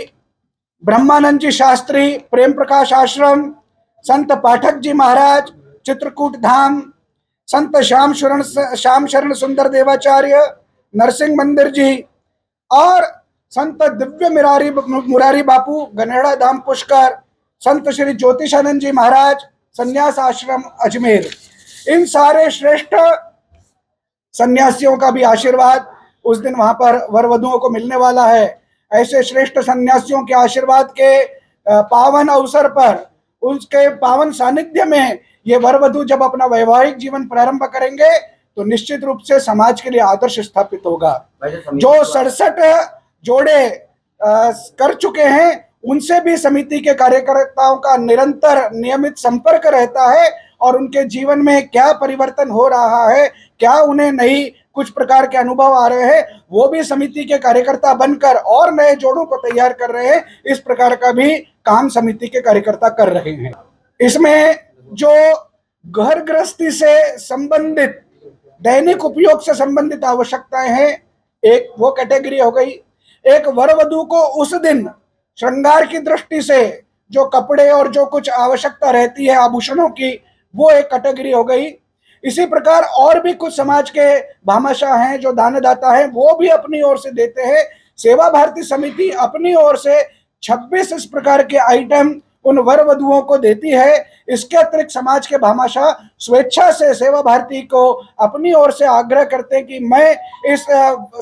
ब्रह्मानंद जी शास्त्री, प्रेम प्रकाश आश्रम, संत पाठक जी महाराज, चित्रकूट धाम, संत श्याम शरण सुंदर देवाचार्य, नरसिंह मंदिर जी और संत दिव्य मुरारी बापू, गनेड़ा धाम पुष्कर, संत श्री ज्योतिषानंद जी महाराज, संन्यास आश्रम अजमेर। इन सारे श्रेष्ठ सन्यासियों का भी आशीर्वाद उस दिन वहां पर वर वधुओं को मिलने वाला है। ऐसे श्रेष्ठ सन्यासियों के आशीर्वाद के पावन अवसर पर, उसके पावन सानिध्य में ये वर वधु जब अपना वैवाहिक जीवन प्रारंभ करेंगे तो निश्चित रूप से समाज के लिए आदर्श स्थापित होगा। जो 67 जोड़े कर चुके हैं उनसे भी समिति के कार्यकर्ताओं का निरंतर नियमित संपर्क रहता है और उनके जीवन में क्या परिवर्तन हो रहा है, क्या उन्हें नई कुछ प्रकार के अनुभव आ रहे हैं, वो भी समिति के कार्यकर्ता बनकर और नए जोड़ों को तैयार कर रहे हैं। इस प्रकार का भी काम समिति के कार्यकर्ता कर रहे हैं। इसमें जो घर गृहस्थी से संबंधित, दैनिक उपयोग से संबंधित आवश्यकताएं हैं, एक वो कैटेगरी हो गई। एक वर वधु को उस दिन श्रृंगार की दृष्टि से जो कपड़े और जो कुछ आवश्यकता रहती है आभूषणों की, वो एक कैटेगरी हो गई। इसी प्रकार और भी कुछ समाज के भामाशाह हैं जो दानदाता हैं, वो भी अपनी ओर से देते हैं। सेवा भारती समिति अपनी ओर से 26 इस प्रकार के आइटम उन वर वधुओं को देती है। इसके अतिरिक्त समाज के भामाशाह स्वेच्छा से सेवा भारती को अपनी ओर से आग्रह करते हैं कि मैं इस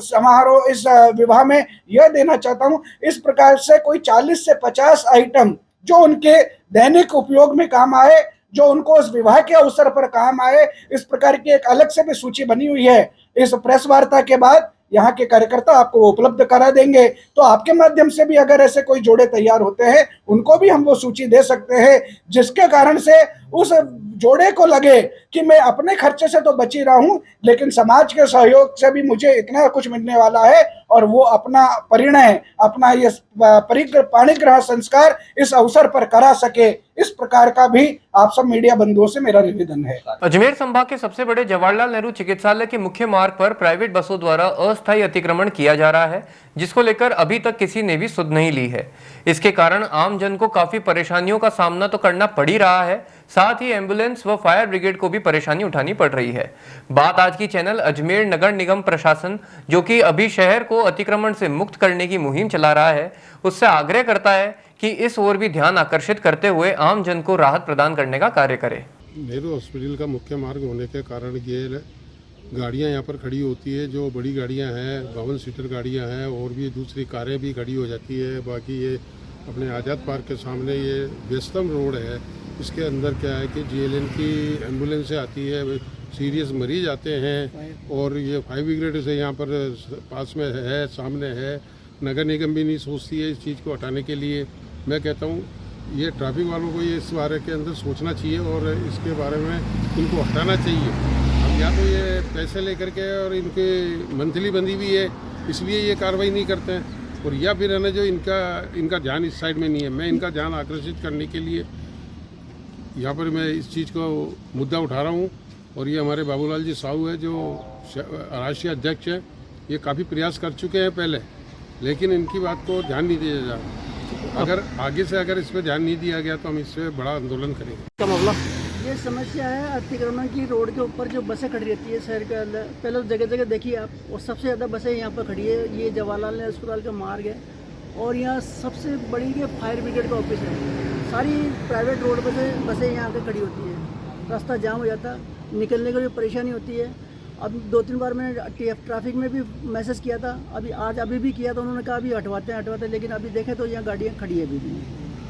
समारोह, इस विवाह में यह देना चाहता हूं। इस प्रकार से कोई 40 से 50 आइटम जो उनके दैनिक उपयोग में काम आए, जो उनको उस विवाह के अवसर पर काम आए, इस प्रकार की एक अलग से भी सूची बनी हुई है। इस प्रेस वार्ता के बाद यहाँ के कार्यकर्ता आपको उपलब्ध करा देंगे। तो आपके माध्यम से भी अगर ऐसे कोई जोड़े तैयार होते हैं उनको भी हम वो सूची दे सकते हैं, जिसके कारण से उस जोड़े को लगे कि मैं अपने खर्चे से तो बची रहा हूं, लेकिन समाज के सहयोग से भी मुझे इतना कुछ मिलने वाला है और वो अपना परिणय, अपना ये पाणिग्रह संस्कार इस अवसर पर करा सके। इस प्रकार का भी आप सब मीडिया बंधुओं से मेरा निवेदन है। अजमेर संभाग के सबसे बड़े जवाहरलाल नेहरू चिकित्सालय के मुख्य मार्ग पर प्राइवेट बसों द्वारा अस्थायी अतिक्रमण किया जा रहा है, जिसको लेकर अभी तक किसी ने भी सुध नहीं ली है। इसके कारण आम जन को काफी परेशानियों का सामना तो करना पड़ ही रहा है, साथ ही एम्बुलेंस व फायर ब्रिगेड को भी परेशानी उठानी पड़ रही है। बात आज की चैनल अजमेर नगर निगम प्रशासन, जो कि अभी शहर को अतिक्रमण से मुक्त करने की मुहिम चला रहा है, उससे आग्रह करता है कि इस ओर भी ध्यान आकर्षित करते हुए आम जन को राहत प्रदान करने का कार्य करे। नेहरू हॉस्पिटल का मुख्य मार्ग होने के कारण ये गाड़ियाँ यहाँ पर खड़ी होती है, जो बड़ी गाड़ियाँ हैं, 52 सीटर गाड़ियाँ हैं और भी दूसरी कारें भी खड़ी हो जाती है। बाकी ये अपने आज़ाद पार्क के सामने ये व्यस्तम रोड है, इसके अंदर क्या है कि GLN की एम्बुलेंसें आती है, सीरियस मरीज आते हैं और ये फायर ब्रिगेड से यहाँ पर पास में है, सामने है। नगर निगम भी नहीं सोचती है इस चीज़ को हटाने के लिए। मैं कहता हूँ ये ट्रैफिक वालों को ये इस बारे के अंदर सोचना चाहिए और इसके बारे में इनको हटाना चाहिए। अब या तो ये पैसे लेकर के और इनके मंथली बंदी भी है, इसलिए ये कार्रवाई नहीं करते हैं, और या फिर है ना जो इनका ध्यान इस साइड में नहीं है। मैं इनका ध्यान आकर्षित करने के लिए यहाँ पर मैं इस चीज़ को मुद्दा उठा रहा हूँ। और ये हमारे बाबूलाल जी साहू है जो राष्ट्रीय अध्यक्ष हैं, ये काफ़ी प्रयास कर चुके हैं पहले, लेकिन इनकी बात को ध्यान नहीं दिया जा रहा। अगर आगे से अगर इस पर ध्यान नहीं दिया गया तो हम इससे बड़ा आंदोलन करेंगे। ये समस्या है अतिक्रमण की। रोड के ऊपर जो बसें खड़ी रहती है शहर के अंदर, पहले तो जगह जगह देखिए आप, और सबसे ज़्यादा बसें यहाँ पर खड़ी है। ये जवाहरलाल नेहरू अस्पताल का मार्ग है और यहाँ सबसे बड़ी ये फायर ब्रिगेड का ऑफिस है। सारी प्राइवेट रोड बसें यहाँ आकर खड़ी होती है, रास्ता जाम हो जाता, निकलने की भी परेशानी होती है। अब 2-3 बार मैंने ट्रैफिक में भी मैसेज किया था, अभी भी किया था, उन्होंने कहा अभी हटवाते हैं, लेकिन अभी देखें तो यहाँ गाड़ियाँ खड़ी है अभी भी।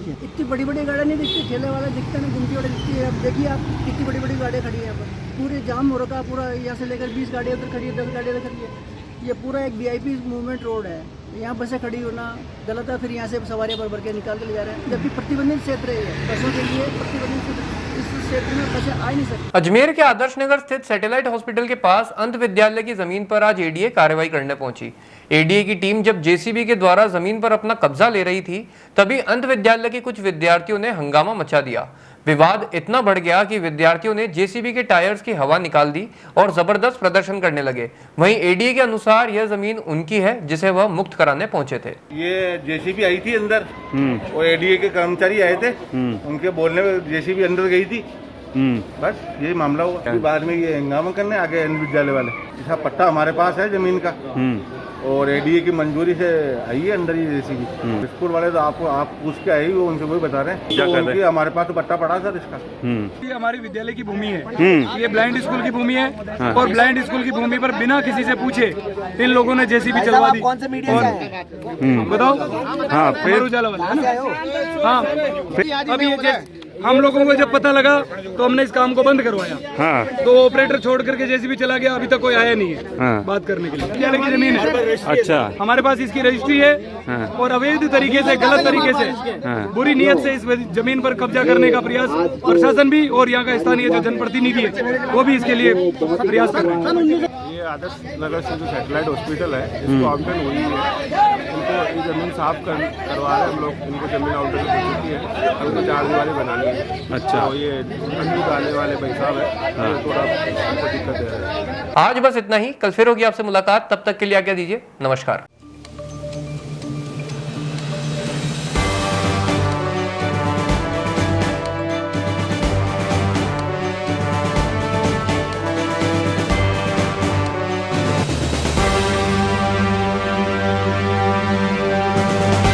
इतनी बड़ी बड़ी गाड़ियाँ नहीं दिखती, ठेले वाला दिखता नहीं, गुमटी वाले दिखती है। अब देखिए आप कितनी बड़ी बड़ी गाड़ियाँ खड़ी है यहाँ पर, पूरे जाम हो रखा, पूरा यहाँ से लेकर 20 गाड़ियाँ उधर खड़ी है, 10 गाड़ियाँ उधर खड़ी है। ये पूरा एक VIP मूवमेंट रोड है, यहाँ बसें खड़ी होना गलत है। फिर यहाँ से सवारियाँ भर भर के निकाल के ले जा रहे हैं, जबकि प्रतिबंधित क्षेत्र है बसों के लिए, प्रतिबंधित क्षेत्र, इस क्षेत्र में बसें आ ही नहीं सकती। अजमेर के आदर्श नगर स्थित सैटेलाइट हॉस्पिटल के पास अंध विद्यालय की जमीन पर आज ADA कार्रवाई करने पहुंची। ADA की टीम जब JCB के द्वारा जमीन पर अपना कब्जा ले रही थी, तभी अंध विद्यालय के कुछ विद्यार्थियों ने हंगामा मचा दिया। विवाद इतना बढ़ गया कि विद्यार्थियों ने JCB के टायर्स की हवा निकाल दी और जबरदस्त प्रदर्शन करने लगे। वहीं ADA के अनुसार यह जमीन उनकी है, जिसे वह मुक्त कराने पहुंचे थे। ये JCB आई थी अंदर और ADA के कर्मचारी आए थे, उनके बोलने में JCB अंदर गई थी, बस यही मामला हुआ। बाद में ये हंगामा करने आ गए विद्यालय वाले। इसका पट्टा हमारे पास है जमीन का और ADA की मंजूरी से आई है अंदर ही JCB। स्कूल वाले तो आप पूछ के आए, वो उनसे वही बता रहे हैं क्या कर रहे हैं। हमारे पास तो पट्टा पड़ा सर इसका। ये हमारी विद्यालय की भूमि है, ये ब्लाइंड स्कूल की भूमि है और ब्लाइंड स्कूल की भूमि पर बिना किसी से पूछे इन लोगों ने JCB चलवा दी। कौन से मीडिया से आए? बताओ। हाँ फिर उजाला वाला है ना। हाँ अभी ये हम लोगों को जब पता लगा तो हमने इस काम को बंद करवाया। हाँ। तो ऑपरेटर छोड़ करके JCB चला गया, अभी तक कोई आया नहीं है। हाँ। बात करने के लिए। विद्यालय की जमीन है। अच्छा। हमारे पास इसकी रजिस्ट्री है। हाँ। और अवैध तरीके से, गलत तरीके से, हाँ। बुरी नीयत से इस जमीन पर कब्जा करने का प्रयास प्रशासन भी और यहाँ का स्थानीय जो जनप्रतिनिधि है वो भी इसके लिए प्रयास कर रहे हैं। ये आदर्श नगर से जो सैटेलाइट हॉस्पिटल है, इसको आवंटन हुई है, इनको ये जमीन साफ करवा रहे हैं हम लोग। इनको जमीन आवंटन हो चुकी है, हमको 4 दीवारें बनानी है। अच्छा। तो ये अंदर डालने वाले भाई साहब है, थोड़ा दिक्कत है। आज बस इतना ही, कल फिर होगी आपसे मुलाकात, तब तक के लिए आज्ञा दीजिए, नमस्कार।